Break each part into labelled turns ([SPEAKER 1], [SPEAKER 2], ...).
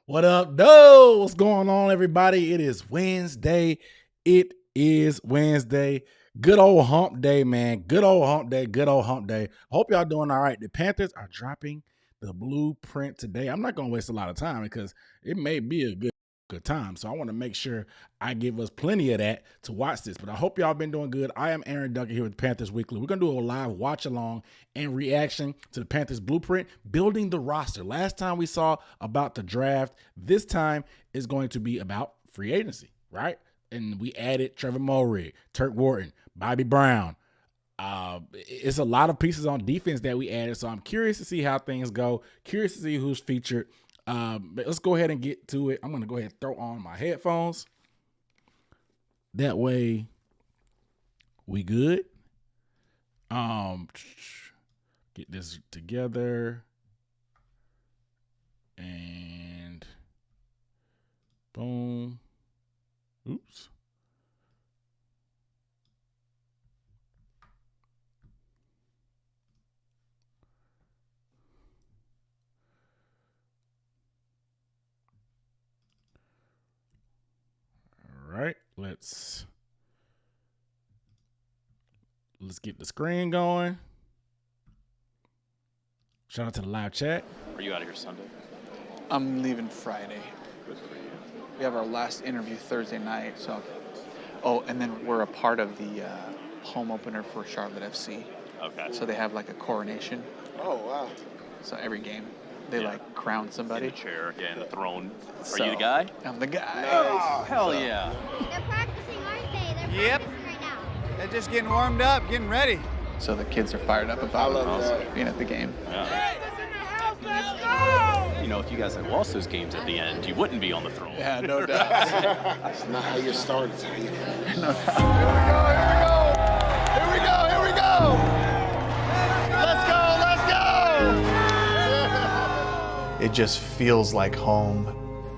[SPEAKER 1] What up, no? What's going on, everybody? It is Wednesday. It is Wednesday. Good old hump day, man. Good old hump day. Good old hump day. Hope y'all doing all right. The Panthers are dropping the blueprint today. I'm not going to waste a lot of time because it may be a good time. So I want to make sure I give us plenty of that to watch this. But I hope y'all been doing good. I am Aaron Dunc here with Panthers Weekly. We're going to do a live watch along and reaction to the Panthers Blueprint, building the roster. Last time we saw about the draft. This time is going to be about free agency, right? And we added Trevor Merritt, Turk Martin, Bobby Brown. It's a lot of pieces on defense that we added. So I'm curious to see how things go. Curious to see who's featured. But let's go ahead and get to it. I'm going to go ahead and throw on my headphones. That way we good. Get this together. And boom. Oops. All right, let's get the screen going. Shout out to the live chat.
[SPEAKER 2] Are you out of here Sunday?
[SPEAKER 3] I'm leaving Friday.
[SPEAKER 2] Good for you.
[SPEAKER 3] We have our last interview Thursday night, so. Oh, and then we're a part of the home opener for Charlotte FC.
[SPEAKER 2] Okay.
[SPEAKER 3] So they have like a coronation.
[SPEAKER 4] Oh, wow.
[SPEAKER 3] So every game, they like crown somebody.
[SPEAKER 2] In the chair, yeah, in the throne. Are
[SPEAKER 3] So,
[SPEAKER 2] you the guy?
[SPEAKER 3] I'm the guy.
[SPEAKER 2] Oh, hell yeah.
[SPEAKER 5] They're practicing, aren't they? They're
[SPEAKER 6] Yep.
[SPEAKER 5] practicing right now.
[SPEAKER 6] They're just getting warmed up, getting ready.
[SPEAKER 3] So the kids are fired up
[SPEAKER 4] I
[SPEAKER 3] about
[SPEAKER 4] love that.
[SPEAKER 3] being at the game.
[SPEAKER 2] Yeah. You know, if you guys had lost those games at the end, you wouldn't be on the throne.
[SPEAKER 3] Yeah, no doubt.
[SPEAKER 4] It's not how you start, it's how you finish.
[SPEAKER 3] No doubt.
[SPEAKER 4] Here we go. Let's go.
[SPEAKER 7] It just feels like home.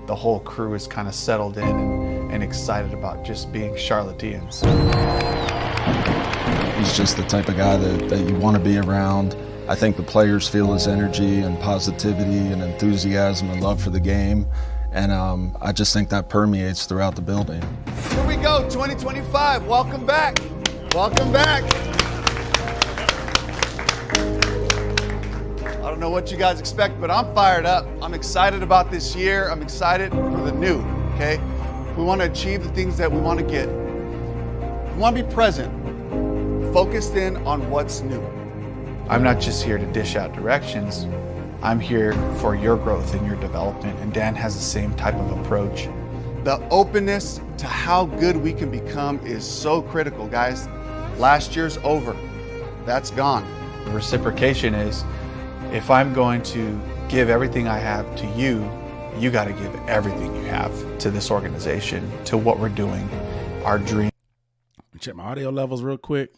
[SPEAKER 7] The whole crew is kind of settled in and excited about just being Charlotteans.
[SPEAKER 8] He's just the type of guy that you want to be around. I think the players feel his energy and positivity and enthusiasm and love for the game. And I just think that permeates throughout the building.
[SPEAKER 6] Here we go, 2025. Welcome back. Welcome back. I don't know what you guys expect, but I'm fired up. I'm excited about this year. I'm excited for the new, okay? We want to achieve the things that we want to get. We want to be present, focused in on what's new.
[SPEAKER 7] I'm not just here to dish out directions. I'm here for your growth and your development, and Dan has the same type of approach.
[SPEAKER 6] The openness to how good we can become is so critical, guys. Last year's over. That's gone.
[SPEAKER 7] The reciprocation is, if I'm going to give everything I have to you, you got to give everything you have to this organization, to what we're doing, our dream.
[SPEAKER 1] Check my audio levels real quick.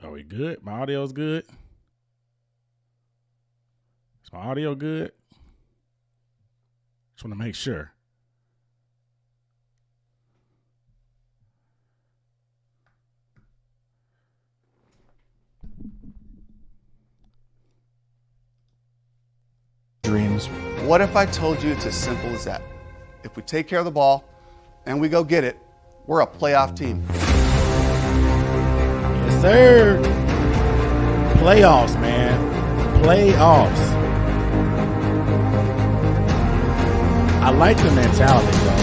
[SPEAKER 1] Are we good? My audio is good. Is my audio good? Just want to make sure.
[SPEAKER 7] Dreams.
[SPEAKER 6] What if I told you it's as simple as that? If we take care of the ball and we go get it, we're a playoff team.
[SPEAKER 1] Yes, sir. Playoffs, man. Playoffs. I like the mentality, bro.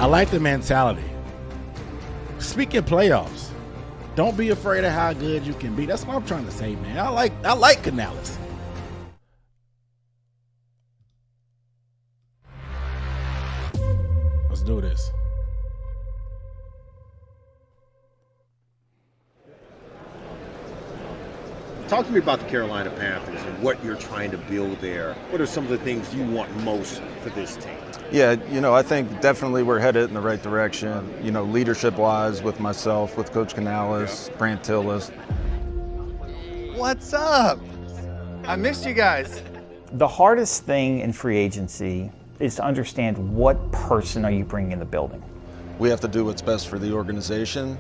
[SPEAKER 1] I like the mentality. Speaking of playoffs, don't be afraid of how good you can be. That's what I'm trying to say, man. I like Canales. Let's do this.
[SPEAKER 9] Talk to me about the Carolina Panthers and what you're trying to build there. What are some of the things you want most for this team?
[SPEAKER 8] Yeah, I think definitely we're headed in the right direction, leadership-wise with myself, with Coach Canales, Brant Tillis.
[SPEAKER 6] What's up? I missed you guys.
[SPEAKER 10] The hardest thing in free agency is to understand what person are you bringing in the building.
[SPEAKER 8] We have to do what's best for the organization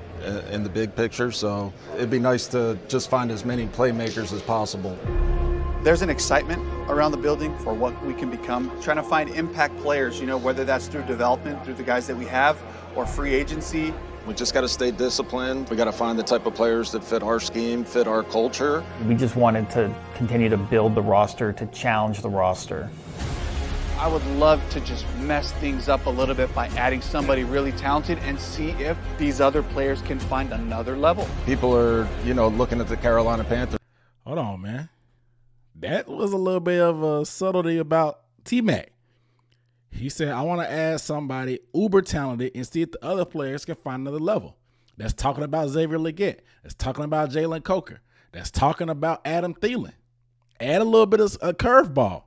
[SPEAKER 8] in the big picture, so it'd be nice to just find as many playmakers as possible.
[SPEAKER 6] There's an excitement around the building for what we can become. Trying to find impact players, whether that's through development, through the guys that we have, or free agency.
[SPEAKER 8] We just got to stay disciplined. We got to find the type of players that fit our scheme, fit our culture.
[SPEAKER 10] We just wanted to continue to build the roster, to challenge the roster.
[SPEAKER 3] I would love to just mess things up a little bit by adding somebody really talented and see if these other players can find another level.
[SPEAKER 8] People are, looking at the Carolina Panthers.
[SPEAKER 1] Hold on, man. That was a little bit of a subtlety about T-Mac. He said, I want to add somebody uber talented and see if the other players can find another level. That's talking about Xavier Legette. That's talking about Jalen Coker. That's talking about Adam Thielen. Add a little bit of a curveball.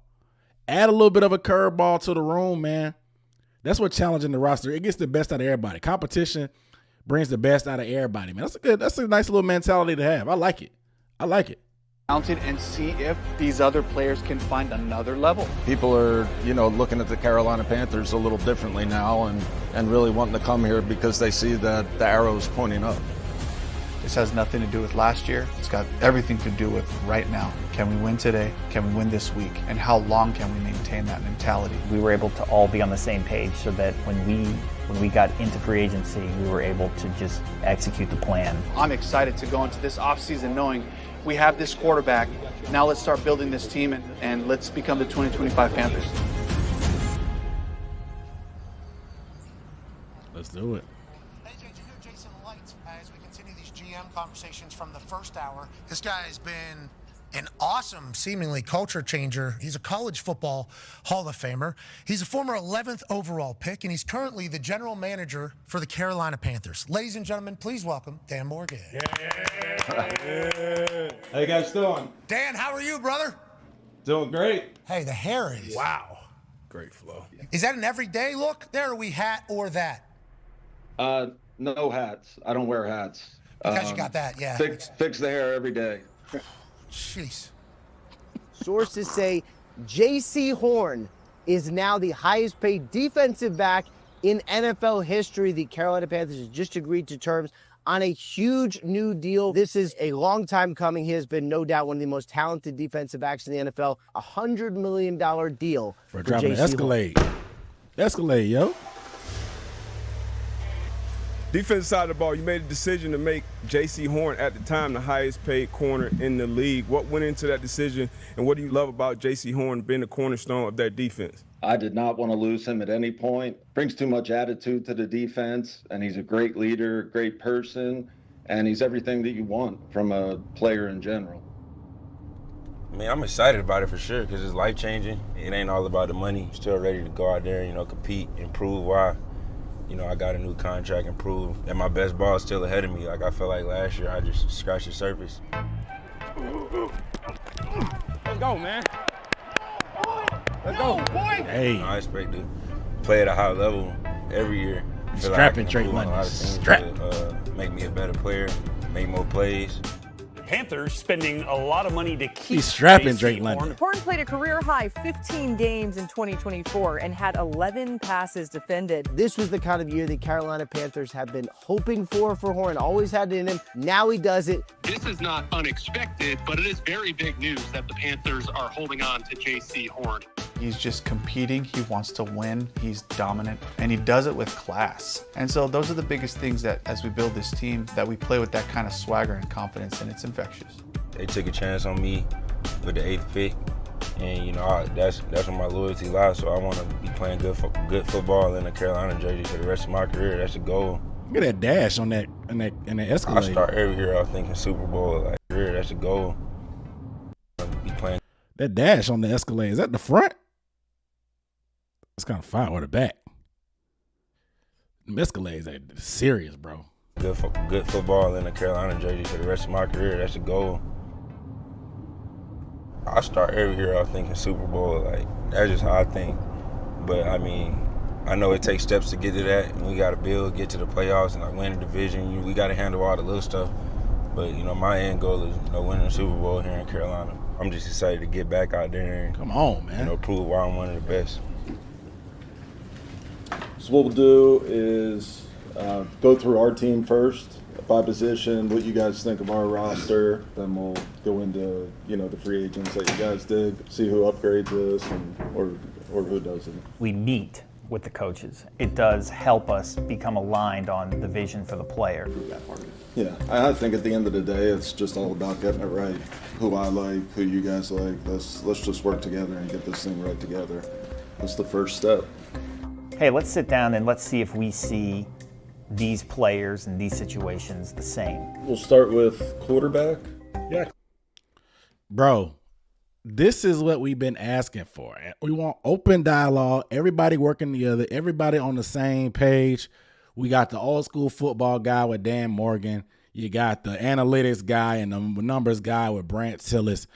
[SPEAKER 1] Add a little bit of a curveball to the room, man. That's what challenging the roster. It gets the best out of everybody. Competition brings the best out of everybody, man. That's a nice little mentality to have. I like it.
[SPEAKER 3] Talented and see if these other players can find another level.
[SPEAKER 8] People are, looking at the Carolina Panthers a little differently now and really wanting to come here because they see that the arrow's pointing up.
[SPEAKER 7] This has nothing to do with last year. It's got everything to do with right now. Can we win today? Can we win this week? And how long can we maintain that mentality?
[SPEAKER 10] We were able to all be on the same page so that when we got into free agency, we were able to just execute the plan.
[SPEAKER 3] I'm excited to go into this offseason knowing we have this quarterback. Now let's start building this team and let's become the 2025 Panthers.
[SPEAKER 1] Let's do it.
[SPEAKER 11] As we continue these GM conversations from the first hour, this guy has been an awesome, seemingly culture changer. He's a college football Hall of Famer. He's a former 11th overall pick, and he's currently the general manager for the Carolina Panthers. Ladies and gentlemen, please welcome Dan Morgan.
[SPEAKER 12] How you guys doing?
[SPEAKER 11] Dan, how are you, brother?
[SPEAKER 12] Doing great.
[SPEAKER 11] Hey, the hair is.
[SPEAKER 12] Wow. Great flow.
[SPEAKER 11] Is that an everyday look there, or are we hat or that?
[SPEAKER 8] No hats. I don't wear hats.
[SPEAKER 11] Because you got that, yeah.
[SPEAKER 8] Fix the hair every day.
[SPEAKER 11] Jeez.
[SPEAKER 13] Sources say J.C. Horn is now the highest paid defensive back in NFL history. The Carolina Panthers has just agreed to terms on a huge new deal. This is a long time coming. He has been no doubt one of the most talented defensive backs in the NFL. $100 million deal
[SPEAKER 1] for dropping
[SPEAKER 13] J.C.
[SPEAKER 1] Escalade.
[SPEAKER 13] Horn.
[SPEAKER 1] Escalade, yo.
[SPEAKER 12] Defensive side of the ball, you made a decision to make J.C. Horn at the time the highest paid corner in the league. What went into that decision, and what do you love about J.C. Horn being the cornerstone of that defense?
[SPEAKER 8] I did not want to lose him at any point. Brings too much attitude to the defense, and he's a great leader, great person, and he's everything that you want from a player in general.
[SPEAKER 14] I mean, I'm excited about it for sure because it's life-changing. It ain't all about the money. I'm still ready to go out there and, compete and prove why. I got a new contract and prove that my best ball is still ahead of me. Like, I feel like last year I just scratched the surface.
[SPEAKER 12] Let's go, man. Let's go. Boy.
[SPEAKER 1] Hey.
[SPEAKER 14] I expect to play at a high level every year.
[SPEAKER 1] Strapping Drake London. Strap.
[SPEAKER 14] Make me a better player, make more plays.
[SPEAKER 15] Panthers spending a lot of money to keep.
[SPEAKER 1] He's strapping Drake London.
[SPEAKER 16] Horn played a career-high 15 games in 2024 and had 11 passes defended.
[SPEAKER 13] This was the kind of year the Carolina Panthers have been hoping for Horn. Always had it in him. Now he does it.
[SPEAKER 17] This is not unexpected, but it is very big news that the Panthers are holding on to J.C. Horn.
[SPEAKER 7] He's just competing. He wants to win. He's dominant, and he does it with class. And so those are the biggest things that, as we build this team, that we play with that kind of swagger and confidence, and it's infectious.
[SPEAKER 14] They took a chance on me with the 8th pick, and that's where my loyalty lies. So I want to be playing good football in a Carolina jersey for the rest of my career. That's the goal.
[SPEAKER 1] Look at that dash on that Escalade.
[SPEAKER 14] I start every year out thinking Super Bowl. Like, career, that's the goal. Be playing.
[SPEAKER 1] That dash on the Escalade, is that the front? It's kind of fire or the back. The Escalades are serious, bro.
[SPEAKER 14] Good football in a Carolina jersey for the rest of my career. That's the goal. I start every year out thinking Super Bowl. Like, that's just how I think. But, I mean, I know it takes steps to get to that. And we got to build, get to the playoffs, and win the division. We got to handle all the little stuff. But, my end goal is, winning the Super Bowl here in Carolina. I'm just excited to get back out there and,
[SPEAKER 1] come on, man.
[SPEAKER 14] Prove why I'm one of the best.
[SPEAKER 18] So what we'll do is go through our team first, by position, what you guys think of our roster. Then we'll go into, the free agents that you guys dig, see who upgrades us or who doesn't.
[SPEAKER 10] We meet with the coaches. It does help us become aligned on the vision for the player.
[SPEAKER 18] Yeah, I think at the end of the day, it's just all about getting it right. Who I like, who you guys like. Let's just work together and get this thing right together. That's the first step.
[SPEAKER 10] Hey, let's sit down and let's see if we see these players and these situations the same.
[SPEAKER 18] We'll start with quarterback.
[SPEAKER 1] Yeah. Bro, this is what we've been asking for. We want open dialogue, everybody working together, everybody on the same page. We got the old school football guy with Dan Morgan. You got the analytics guy and the numbers guy with Brant Tillis.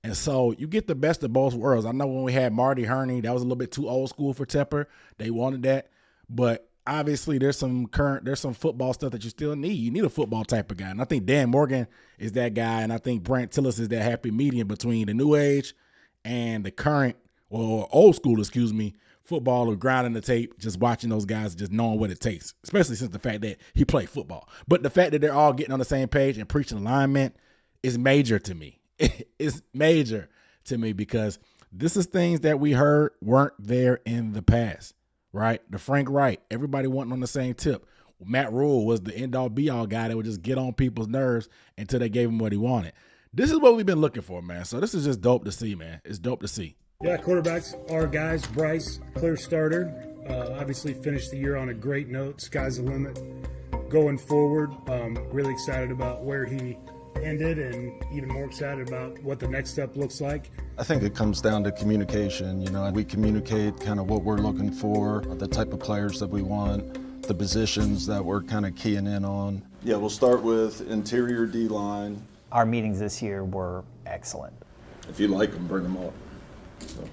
[SPEAKER 1] And so you get the best of both worlds. I know when we had Marty Herney, that was a little bit too old school for Tepper. They wanted that. But obviously there's some football stuff that you still need. You need a football type of guy. And I think Dan Morgan is that guy. And I think Brant Tillis is that happy medium between the new age and the current, or old school, football of grinding the tape, just watching those guys, just knowing what it takes, especially since the fact that he played football. But the fact that they're all getting on the same page and preaching alignment is major to me. It's major to me because this is things that we heard weren't there in the past, right? The Frank Wright, everybody wasn't on the same tip. Matt Rule was the end-all be-all guy that would just get on people's nerves until they gave him what he wanted. This is what we've been looking for, man. So this is just dope to see, man. It's dope to see.
[SPEAKER 19] Yeah, quarterbacks are guys. Bryce, clear starter. Obviously finished the year on a great note. Sky's the limit going forward. Really excited about where he ended and even more excited about what the next step looks like.
[SPEAKER 8] I think it comes down to communication. We communicate kind of what we're looking for, the type of players that we want, the positions that we're kind of keying in on.
[SPEAKER 18] Yeah, we'll start with interior D-line.
[SPEAKER 10] Our meetings this year were excellent.
[SPEAKER 18] If you like them, bring them up. So.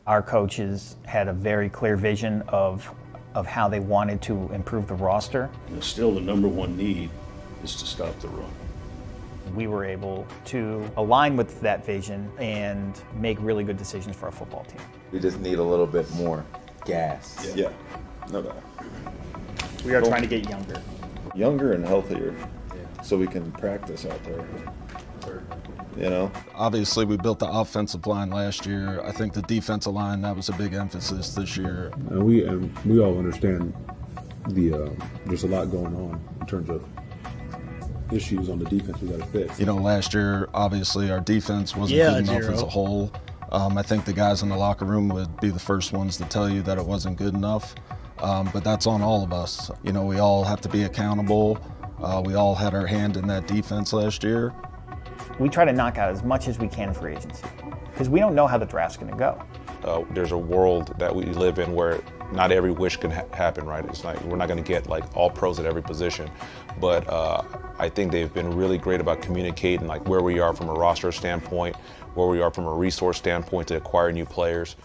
[SPEAKER 10] Our coaches had a very clear vision of how they wanted to improve the roster.
[SPEAKER 20] Still, the number one need is to stop the run.
[SPEAKER 10] We were able to align with that vision and make really good decisions for our football team.
[SPEAKER 21] We just need a little bit more gas.
[SPEAKER 18] Yeah, no doubt.
[SPEAKER 10] We are trying to get younger.
[SPEAKER 18] Younger and healthier, so we can practice out there.
[SPEAKER 8] Obviously, we built the offensive line last year. I think the defensive line, that was a big emphasis this year.
[SPEAKER 22] And we all understand there's a lot going on in terms of issues on the defense we got to fix.
[SPEAKER 8] Last year, obviously, our defense wasn't good enough as a whole. I think the guys in the locker room would be the first ones to tell you that it wasn't good enough. But that's on all of us. We all have to be accountable. We all had our hand in that defense last year.
[SPEAKER 10] We try to knock out as much as we can in free agency because we don't know how the draft's going to go.
[SPEAKER 23] There's a world that we live in where not every wish can happen, right? It's like we're not going to get like all pros at every position, but I think they've been really great about communicating like where we are from a roster standpoint, where we are from a resource standpoint to acquire new players.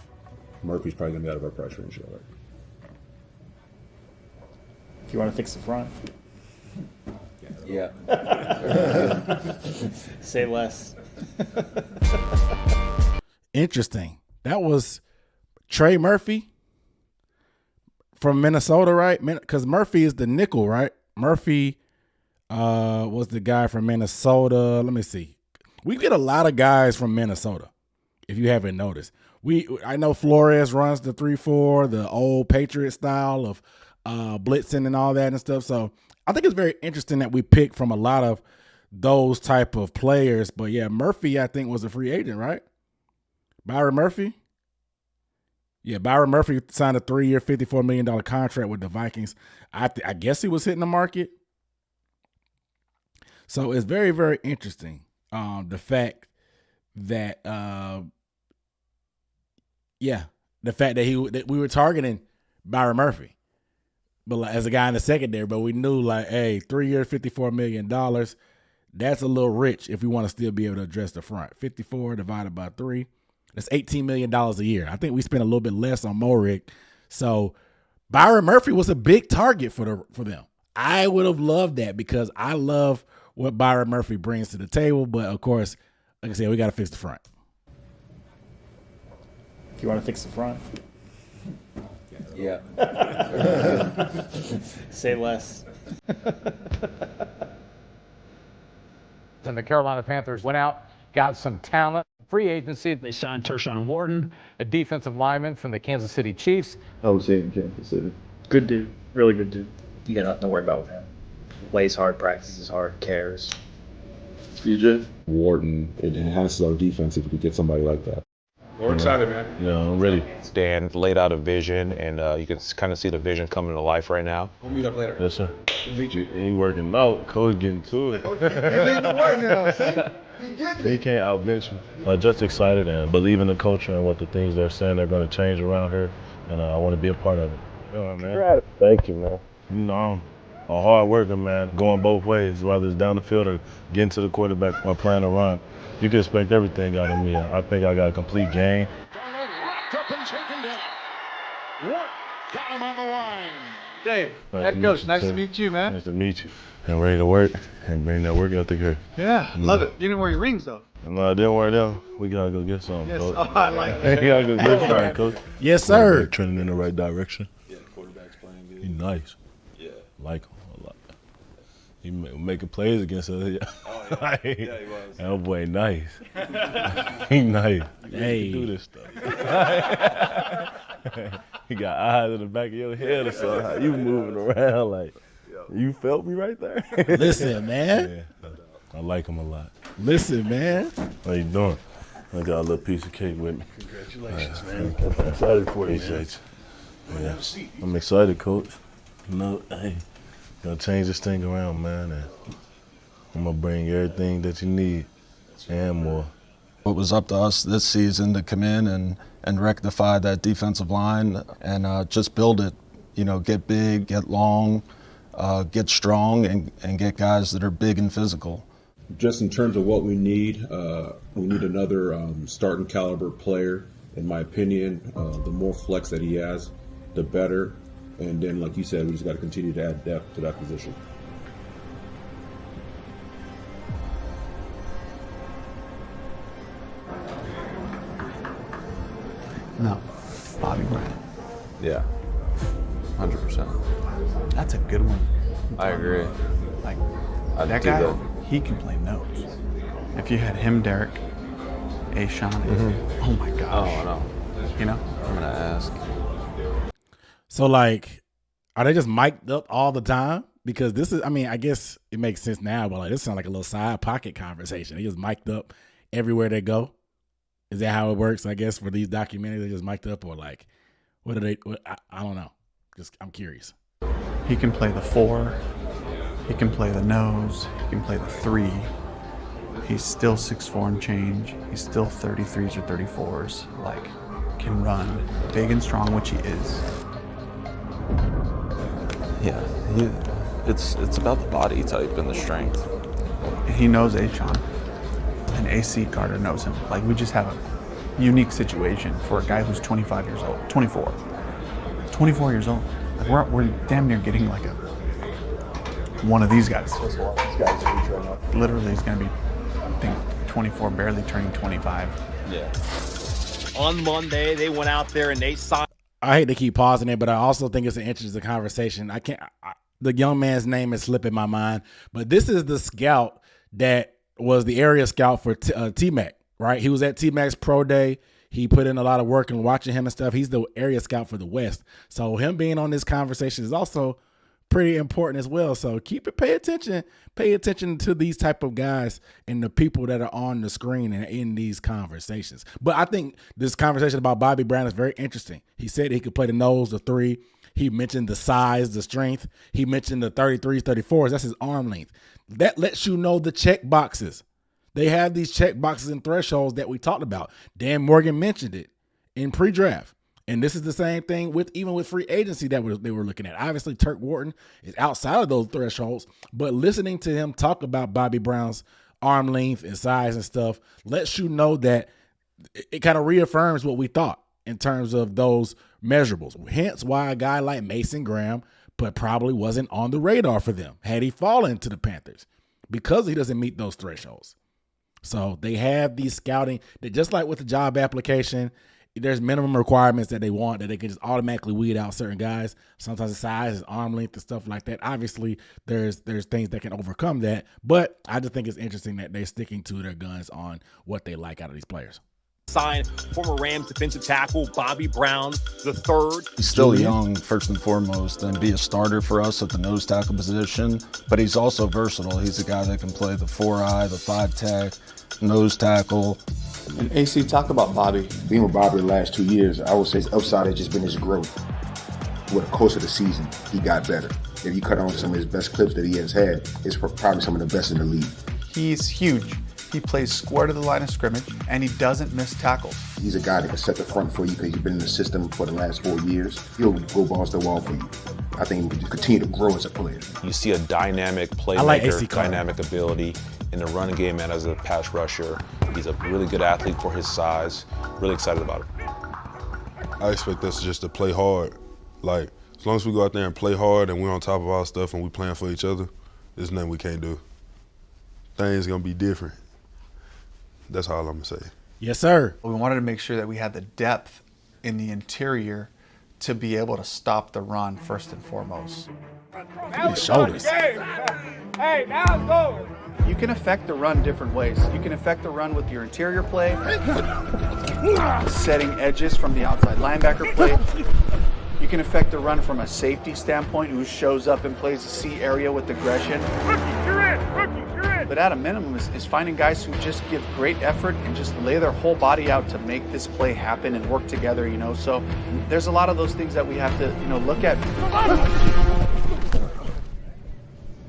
[SPEAKER 22] Murphy's probably going to be out of our price range, right?
[SPEAKER 10] Do you want to fix the front?
[SPEAKER 21] Yeah.
[SPEAKER 10] Say less.
[SPEAKER 1] Interesting. That was Trey Murphy from Minnesota, right? Because Murphy is the nickel, right? Murphy was the guy from Minnesota. Let me see. We get a lot of guys from Minnesota, if you haven't noticed. I know Flores runs the 3-4, the old Patriot style of blitzing and all that and stuff. So I think it's very interesting that we pick from a lot of those type of players. But yeah, Murphy, I think, was a free agent, right? Byron Murphy? Yeah, Byron Murphy signed a 3-year, $54 million contract with the Vikings. I guess he was hitting the market. So it's very, very interesting. The fact that, that we were targeting Byron Murphy, but as a guy in the secondary, but we knew hey, 3 years, $54 million. That's a little rich if we want to still be able to address the front. 54 divided by 3. That's $18 million a year. I think we spent a little bit less on Morik. So Byron Murphy was a big target for them. I would have loved that because I love what Byron Murphy brings to the table. But, of course, like I said, we got to fix the front.
[SPEAKER 10] Do you want to fix the front?
[SPEAKER 21] Yeah.
[SPEAKER 10] Say less.
[SPEAKER 2] And the Carolina Panthers went out, got some talent. Free agency, they signed Tershan Warden, a defensive lineman from the Kansas City Chiefs.
[SPEAKER 18] How was he in Kansas City?
[SPEAKER 10] Good dude. Really good dude. You got nothing to worry about with him. Plays hard, practices hard, cares.
[SPEAKER 18] BJ?
[SPEAKER 22] Warden, it enhances our defense if we could get somebody like that.
[SPEAKER 12] We're excited, man.
[SPEAKER 22] Yeah, I'm ready.
[SPEAKER 23] Dan laid out a vision, and you can kind of see the vision coming to life right now.
[SPEAKER 12] We'll meet up later.
[SPEAKER 22] Yes, sir. Ain't working out. Coach getting to it. He can't outbench me. I'm just excited and believe in the culture and what the things they're saying they're going to change around here, and I want to be a part of it. Yeah, man. Thank you, man. You know, I'm a hard worker, man, going both ways, whether it's down the field or getting to the quarterback or playing a run. You can expect everything out of me. I think I got a complete game.
[SPEAKER 4] Got him on the line.
[SPEAKER 3] Dave, head coach, nice to meet you, man.
[SPEAKER 22] Nice to meet you. And ready to work and bring that work ethic here.
[SPEAKER 3] Yeah, love it. You didn't wear your rings, though.
[SPEAKER 22] No, I didn't wear them. We gotta go get some,
[SPEAKER 3] Yes,
[SPEAKER 22] coach.
[SPEAKER 3] oh, I like it.
[SPEAKER 22] We gotta go get some, coach.
[SPEAKER 1] Yes, sir.
[SPEAKER 22] Trending in the right direction.
[SPEAKER 21] Yeah, the quarterback's playing good.
[SPEAKER 22] He's nice.
[SPEAKER 21] Yeah.
[SPEAKER 22] Like him a lot. He making plays against us.
[SPEAKER 21] Oh, yeah. Yeah, he was.
[SPEAKER 22] That boy nice. He nice.
[SPEAKER 1] Hey.
[SPEAKER 22] He can do this stuff. He got eyes in the back of your head or something. How you moving around like, you felt me right there?
[SPEAKER 1] Listen, man.
[SPEAKER 22] Yeah, I like him a lot.
[SPEAKER 1] Listen, man.
[SPEAKER 22] How you doing? I got a little piece of cake with me.
[SPEAKER 21] Congratulations, man.
[SPEAKER 22] I'm excited for you, man. Yeah. I'm excited, coach. No, hey, gonna change this thing around, man. And I'm gonna bring everything that you need and more.
[SPEAKER 8] It was up to us this season to come in and rectify that defensive line and just build it. You know, get big, get long, get strong, and get guys that are big and physical.
[SPEAKER 22] Just in terms of what we need another starting caliber player. In my opinion, the more flex that he has, the better. And then, like you said, we just got to continue to add depth to that position.
[SPEAKER 7] No, Bobby Bryant.
[SPEAKER 21] Yeah. 100%.
[SPEAKER 7] That's a good one.
[SPEAKER 21] I agree.
[SPEAKER 7] Like,
[SPEAKER 21] I'd
[SPEAKER 7] that
[SPEAKER 21] do
[SPEAKER 7] guy,
[SPEAKER 21] that.
[SPEAKER 7] he can play nose. If you had him, Derek, Ashawn, oh my gosh.
[SPEAKER 21] Oh, I know.
[SPEAKER 7] You know?
[SPEAKER 21] I'm going to ask.
[SPEAKER 1] So, like, are they just mic'd up all the time? Because this is, I mean, I guess it makes sense now, but like this sounds like a little side pocket conversation. They just mic'd up everywhere they go. Is that how it works? I guess for these documentaries, they just mic'd up, or like, what are they? I don't know. Just I'm curious.
[SPEAKER 7] He can play the 4. He can play the nose. He can play the 3. He's still 6'4" and change. He's still 33s or 34s. Like, can run, big and strong, which he is.
[SPEAKER 21] Yeah. It's about the body type and the strength.
[SPEAKER 7] He knows Ashawn, and AC Carter knows him. Like, we just have a unique situation for a guy who's 25 years old, 24 years old. Like, we're damn near getting like one of these guys. Literally, he's gonna be, I think, 24, barely turning 25.
[SPEAKER 21] Yeah.
[SPEAKER 5] On Monday, they went out there and they signed.
[SPEAKER 1] I hate to keep pausing it, but I also think it's an interesting conversation. The young man's name is slipping my mind, but this is the scout that was the area scout for T-Mac, right? He was at T-Mac's pro day. He put in a lot of work and watching him and stuff. He's the area scout for the West. So him being on this conversation is also pretty important as well. So pay attention to these type of guys and the people that are on the screen and in these conversations. But I think this conversation about Bobby Brown is very interesting. He said he could play the nose, the 3. He mentioned the size, the strength. He mentioned the 33s, 34s. That's his arm length. That lets you know the check boxes. They have these check boxes and thresholds that we talked about. Dan Morgan mentioned it in pre-draft. And this is the same thing even with free agency that they were looking at. Obviously, Turk Martin is outside of those thresholds, but listening to him talk about Bobby Brown's arm length and size and stuff lets you know that it kind of reaffirms what we thought in terms of those measurables. Hence why a guy like Mason Graham but probably wasn't on the radar for them had he fallen to the Panthers, because he doesn't meet those thresholds. So they have these scouting that, just like with the job application, there's minimum requirements that they want that they can just automatically weed out certain guys. Sometimes the size, arm length, and stuff like that. Obviously, there's things that can overcome that, but I just think it's interesting that they're sticking to their guns on what they like out of these players.
[SPEAKER 5] Signed former Rams defensive tackle Bobby Brown III.
[SPEAKER 8] He's still young, first and foremost, and be a starter for us at the nose tackle position, but he's also versatile. He's a guy that can play the 4-eye, the 5-tech, nose tackle.
[SPEAKER 6] And AC, talk about Bobby.
[SPEAKER 9] Being with Bobby the last 2 years, I would say his upside has just been his growth. Over the course of the season, he got better. If you cut on some of his best clips that he has had, it's probably some of the best in the league.
[SPEAKER 7] He's huge. He plays square to the line of scrimmage, and he doesn't miss tackles.
[SPEAKER 9] He's a guy that can set the front for you because he's been in the system for the last 4 years. He'll go balls to the wall for you. I think he will continue to grow as a player.
[SPEAKER 23] You see a dynamic playmaker, dynamic ability in the run game and as a pass rusher. He's a really good athlete for his size. Really excited about him.
[SPEAKER 12] I expect us just to play hard. Like, as long as we go out there and play hard and we're on top of our stuff and we playing for each other, there's nothing we can't do. Things gonna be different. That's all I'm gonna say.
[SPEAKER 1] Yes, sir.
[SPEAKER 7] We wanted to make sure that we had the depth in the interior to be able to stop the run first and foremost.
[SPEAKER 1] His shoulders.
[SPEAKER 3] Hey, now it's going. You can affect the run different ways. You can affect the run with your interior play, setting edges from the outside linebacker play. You can affect the run from a safety standpoint who shows up and plays the C area with aggression. But at a minimum is finding guys who just give great effort and just lay their whole body out to make this play happen and work together, you know. So there's a lot of those things that we have to, you know, look at.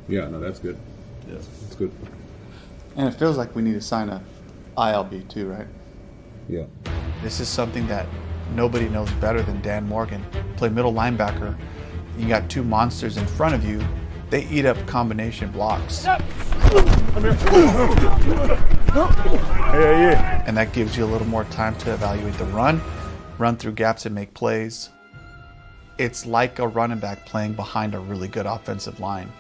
[SPEAKER 20] Yeah, no, that's good. Yes, that's good.
[SPEAKER 7] And it feels like we need to sign a ILB too, right?
[SPEAKER 20] Yeah.
[SPEAKER 7] This is something that nobody knows better than Dan Morgan. Play middle linebacker. You got two monsters in front of you. They eat up combination blocks. And that gives you a little more time to evaluate the run through gaps and make plays. It's like a running back playing behind a really good offensive line.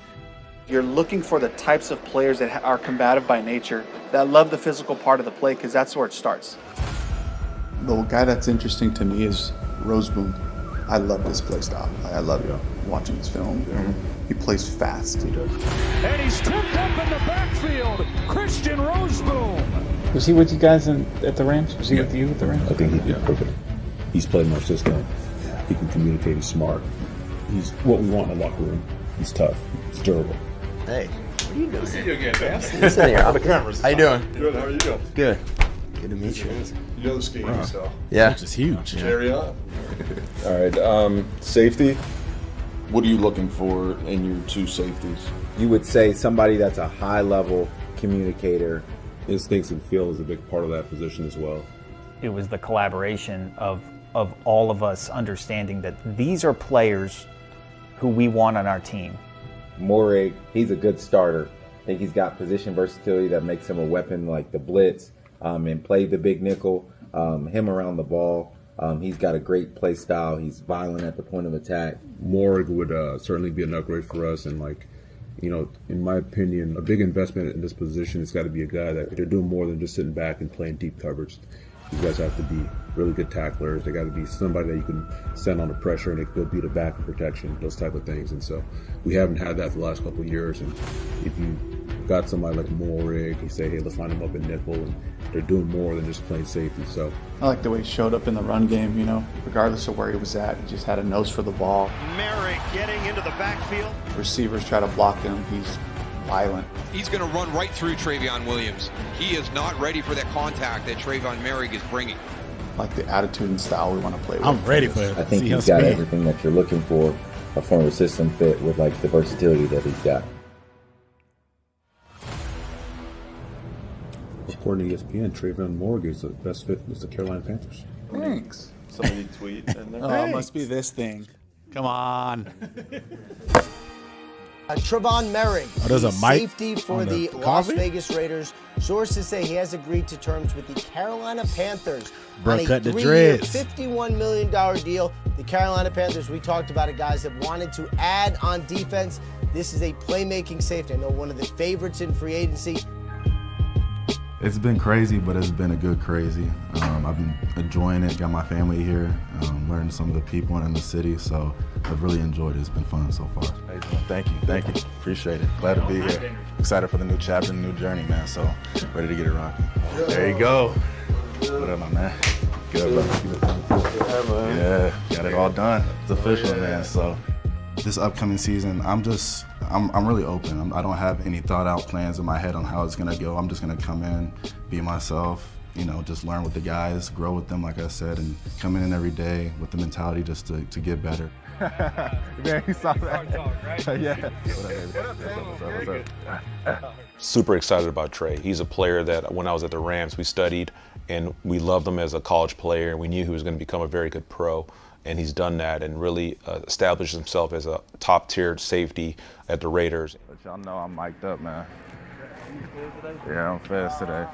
[SPEAKER 3] You're looking for the types of players that are combative by nature, that love the physical part of the play, because that's where it starts.
[SPEAKER 7] The guy that's interesting to me is Roseboom. I love this play style. I love watching his film. He plays fast. He does.
[SPEAKER 4] And he's tipped up in the backfield. Christian Roseboom.
[SPEAKER 10] Was he with you guys at the Rams? Was he with you at the Rams?
[SPEAKER 20] I think he'd be perfect. He's played in our system. He can communicate. He's smart. He's what we want in the locker room. He's tough. He's durable.
[SPEAKER 13] Hey, what are you doing?
[SPEAKER 11] See you again, man.
[SPEAKER 13] Listen here. I'm the cameras. How you doing?
[SPEAKER 11] Good. How are you doing?
[SPEAKER 13] Good. Good to meet you.
[SPEAKER 11] You know the scheme, so.
[SPEAKER 13] Yeah.
[SPEAKER 1] Which is huge.
[SPEAKER 11] Carry on.
[SPEAKER 18] All right, safety. What are you looking for in your two safeties?
[SPEAKER 24] You would say somebody that's a high-level communicator.
[SPEAKER 20] Instincts and feel is a big part of that position as well.
[SPEAKER 10] It was the collaboration of all of us understanding that these are players who we want on our team.
[SPEAKER 24] Morig, he's a good starter. I think he's got position versatility that makes him a weapon like the blitz and play the big nickel, him around the ball. He's got a great play style. He's violent at the point of attack.
[SPEAKER 20] Morig would certainly be an upgrade for us, and in my opinion, a big investment in this position has got to be a guy that they're doing more than just sitting back and playing deep coverage. These guys have to be really good tacklers. They got to be somebody that you can send on the pressure and they can go beat it back in protection, those type of things. And so we haven't had that for the last couple of years. And if you got somebody like Morig, you say, hey, let's line them up in nickel, and they're doing more than just playing safety. So
[SPEAKER 7] I like the way he showed up in the run game, regardless of where he was at. He just had a nose for the ball.
[SPEAKER 17] Merritt getting into the backfield.
[SPEAKER 7] Receivers try to block him. He's violent.
[SPEAKER 25] He's going to run right through Travion Williams. He is not ready for that contact that Travion Merritt is bringing.
[SPEAKER 7] Like the attitude and style we want to play with.
[SPEAKER 1] I'm ready for it.
[SPEAKER 24] I think he's got everything that you're looking for, a former system fit with the versatility that he's got.
[SPEAKER 20] According to ESPN, Trayvon Morig is the best fit with the Carolina Panthers.
[SPEAKER 7] Thanks.
[SPEAKER 11] Somebody tweet. And
[SPEAKER 7] Oh, it must be this thing. Come on.
[SPEAKER 13] Trevon Merritt,
[SPEAKER 1] there's a mic
[SPEAKER 13] safety for
[SPEAKER 1] on
[SPEAKER 13] the
[SPEAKER 1] the
[SPEAKER 13] Las
[SPEAKER 1] coffee?
[SPEAKER 13] Vegas Raiders. Sources say he has agreed to terms with the Carolina Panthers
[SPEAKER 1] Bro,
[SPEAKER 13] on a
[SPEAKER 1] cut the
[SPEAKER 13] 3-year,
[SPEAKER 1] dreads.
[SPEAKER 13] $51 million deal. The Carolina Panthers, we talked about it, guys, that wanted to add on defense. This is a playmaking safety. I know one of the favorites in free agency.
[SPEAKER 2] It's been crazy, but it's been a good crazy. I've been enjoying it, got my family here, learning some of the people in the city, so I've really enjoyed it. It's been fun so far. Thank you. Appreciate it. Glad to be here. Excited for the new chapter, new journey, man, so ready to get it rocking. There you go. What up, my man? Good, bro. Yeah, got it all done. It's official, man, so this upcoming season, I'm really open. I don't have any thought out plans in my head on how it's gonna go. I'm just gonna come in, be myself, just learn with the guys, grow with them, like I said, and come in every day with the mentality just to get better.
[SPEAKER 7] Man, you saw that. Yeah.
[SPEAKER 2] What's up?
[SPEAKER 23] Super excited about Trey. He's a player that when I was at the Rams, we studied and we loved him as a college player, and we knew he was going to become a very good pro. And he's done that and really established himself as a top-tiered safety at the Raiders.
[SPEAKER 2] But y'all know I'm mic'd up, man. Yeah, I'm fast today.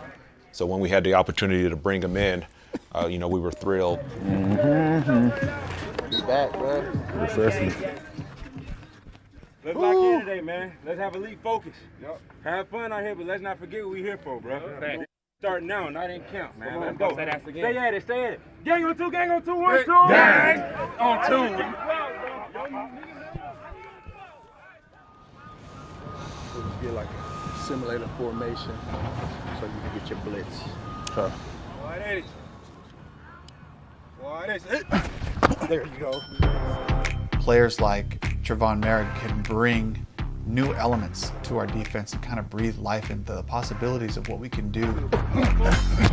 [SPEAKER 23] So when we had the opportunity to bring him in, we were thrilled.
[SPEAKER 14] Be back, bro.
[SPEAKER 15] Let's lock in today, man. Let's have elite focus. Yep. Have fun out here, but let's not forget what we're here for, bro. Okay. Starting now, not in count, man. Let's go. Stay at it, stay at it. Gang on two, 1, 2. Gang on two.
[SPEAKER 16] Get like a simulator formation so you can get your blitz.
[SPEAKER 2] Sure.
[SPEAKER 16] There you go.
[SPEAKER 7] Players like Trevon Merritt can bring new elements to our defense and kind of breathe life into the possibilities of what we can do.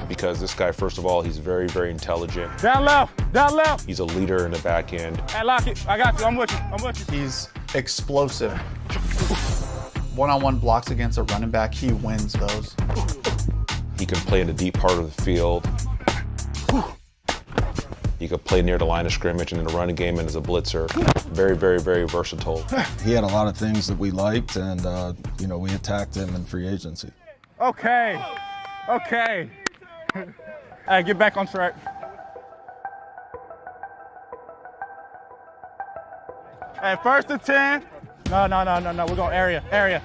[SPEAKER 23] Because this guy, first of all, he's very, very intelligent.
[SPEAKER 15] Down left.
[SPEAKER 23] He's a leader in the back end.
[SPEAKER 15] Hey, lock it. I got you. I'm with you.
[SPEAKER 7] He's explosive. One-on-one blocks against a running back, he wins those.
[SPEAKER 23] He can play in the deep part of the field. He could play near the line of scrimmage and in the running game and as a blitzer. Very, very, very versatile.
[SPEAKER 8] He had a lot of things that we liked, and we attacked him in free agency.
[SPEAKER 15] Okay. Hey, get back on track. Hey, 1st and 10. No. We're going area. Hey,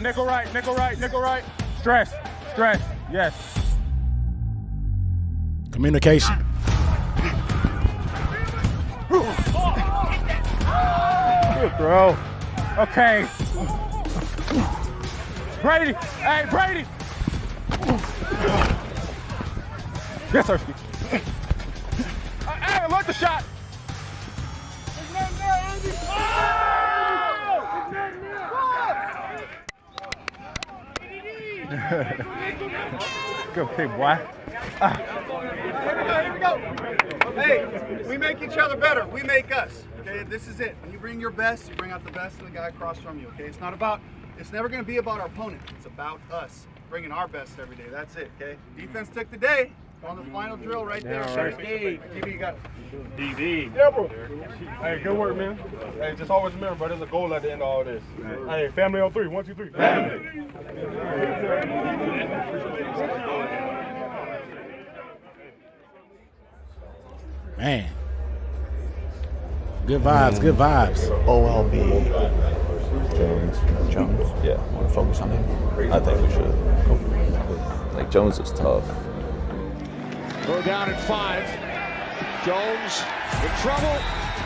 [SPEAKER 15] nickel right. Stress. Yes.
[SPEAKER 1] Communication.
[SPEAKER 15] Good throw. Okay. Brady. Hey, Brady. Yes, sir. Hey, alert the shot. Good pick, boy.
[SPEAKER 3] Here we go. Hey, we make each other better. We make us. Okay, this is it. When you bring your best, you bring out the best in the guy across from you. Okay, it's never going to be about our opponent. It's about us bringing our best every day. That's it. Okay, defense took the day on the final drill right there. DB, you got it.
[SPEAKER 15] DB. Yeah, bro. Hey, good work, man. Hey, just always remember, bro, there's a goal at the end of all this. Hey, family on 3. 1, 2, 3. Family.
[SPEAKER 1] Man. Good vibes.
[SPEAKER 7] OLB.
[SPEAKER 21] Jones. Yeah.
[SPEAKER 7] Want to focus on him?
[SPEAKER 21] I think we should. Cool. Like, Jones is tough.
[SPEAKER 4] Go down at 5. Jones in trouble.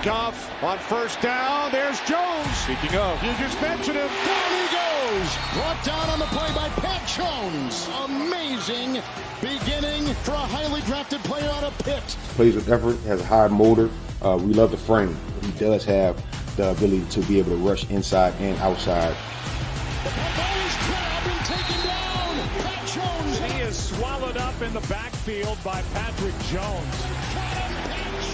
[SPEAKER 4] Goff on 1st down. There's Jones. Speaking of, you just mentioned him. Down he goes. Brought down on the play by Pat Jones. Amazing beginning for a highly drafted player out of Pitt.
[SPEAKER 9] Plays with effort, has a high motor. We love the frame. He does have the ability to be able to rush inside and outside.
[SPEAKER 4] The ball is grabbed and taken down. Pat Jones. He is swallowed up in the backfield by Patrick Jones. Pat